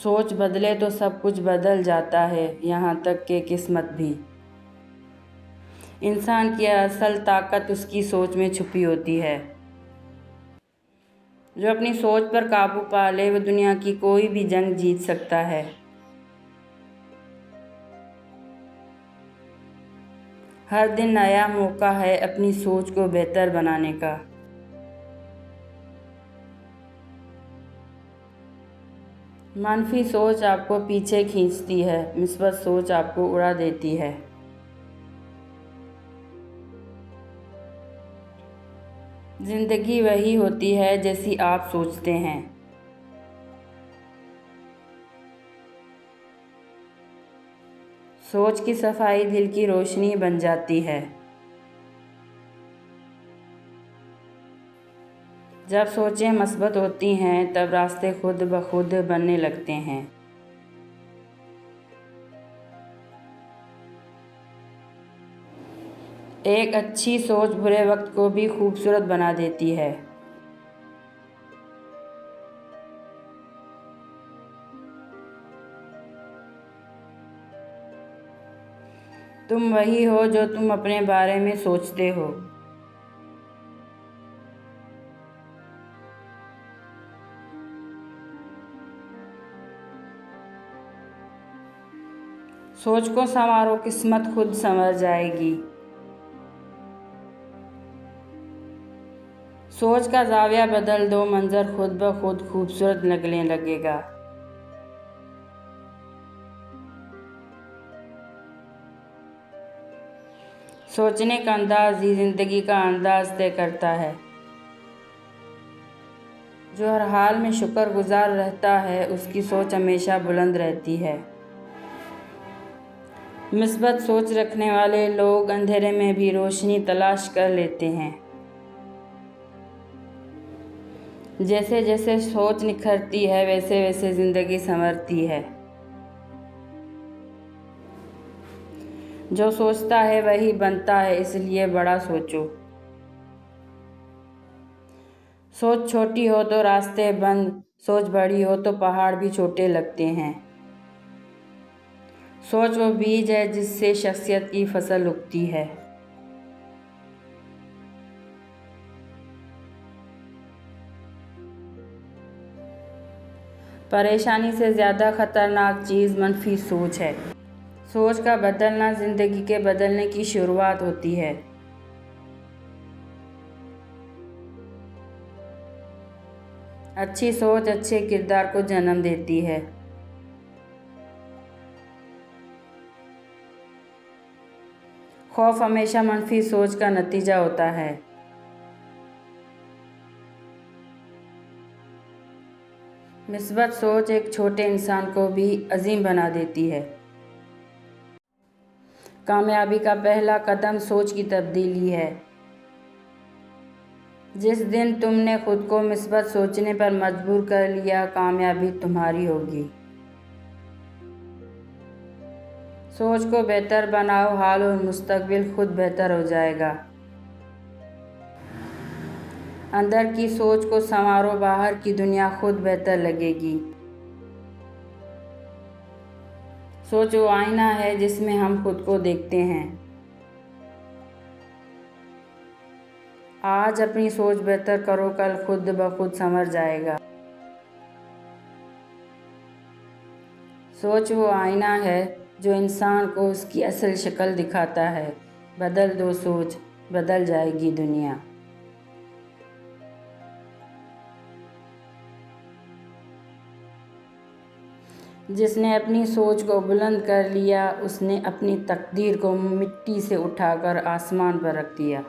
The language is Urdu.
سوچ بدلے تو سب کچھ بدل جاتا ہے، یہاں تک کہ قسمت بھی۔ انسان کی اصل طاقت اس کی سوچ میں چھپی ہوتی ہے۔ جو اپنی سوچ پر قابو پا لے وہ دنیا کی کوئی بھی جنگ جیت سکتا ہے۔ ہر دن نیا موقع ہے اپنی سوچ کو بہتر بنانے کا۔ منفی سوچ آپ کو پیچھے کھینچتی ہے، مثبت سوچ آپ کو اڑا دیتی ہے۔ زندگی وہی ہوتی ہے جیسی آپ سوچتے ہیں۔ سوچ کی صفائی دل کی روشنی بن جاتی ہے۔ جب سوچیں مثبت ہوتی ہیں تب راستے خود بخود بننے لگتے ہیں۔ ایک اچھی سوچ برے وقت کو بھی خوبصورت بنا دیتی ہے۔ تم وہی ہو جو تم اپنے بارے میں سوچتے ہو۔ سوچ کو سنوارو، قسمت خود سنور جائے گی۔ سوچ کا زاویہ بدل دو، منظر خود بخود خوبصورت لگنے لگے گا۔ سوچنے کا انداز ہی زندگی کا انداز طے کرتا ہے۔ جو ہر حال میں شکر گزار رہتا ہے اس کی سوچ ہمیشہ بلند رہتی ہے۔ مثبت سوچ رکھنے والے لوگ اندھیرے میں بھی روشنی تلاش کر لیتے ہیں۔ جیسے جیسے سوچ نکھرتی ہے ویسے ویسے زندگی سنورتی ہے۔ جو سوچتا ہے وہی بنتا ہے، اس لیے بڑا سوچو۔ سوچ چھوٹی ہو تو راستے بند، سوچ بڑی ہو تو پہاڑ بھی چھوٹے لگتے ہیں۔ سوچ وہ بیج ہے جس سے شخصیت کی فصل اگتی ہے۔ پریشانی سے زیادہ خطرناک چیز منفی سوچ ہے۔ سوچ کا بدلنا زندگی کے بدلنے کی شروعات ہوتی ہے۔ اچھی سوچ اچھے کردار کو جنم دیتی ہے۔ خوف ہمیشہ منفی سوچ کا نتیجہ ہوتا ہے۔ مثبت سوچ ایک چھوٹے انسان کو بھی عظیم بنا دیتی ہے۔ کامیابی کا پہلا قدم سوچ کی تبدیلی ہے۔ جس دن تم نے خود کو مثبت سوچنے پر مجبور کر لیا، کامیابی تمہاری ہوگی۔ سوچ کو بہتر بناؤ، حال اور مستقبل خود بہتر ہو جائے گا۔ اندر کی سوچ کو سنوارو، باہر کی دنیا خود بہتر لگے گی۔ سوچ وہ آئینہ ہے جس میں ہم خود کو دیکھتے ہیں۔ آج اپنی سوچ بہتر کرو، کل خود بخود سنور جائے گا۔ سوچ وہ آئینہ ہے جو انسان کو اس کی اصل شکل دکھاتا ہے۔ بدل دو سوچ، بدل جائے گی دنیا۔ جس نے اپنی سوچ کو بلند کر لیا، اس نے اپنی تقدیر کو مٹی سے اٹھا کر آسمان پر رکھ دیا۔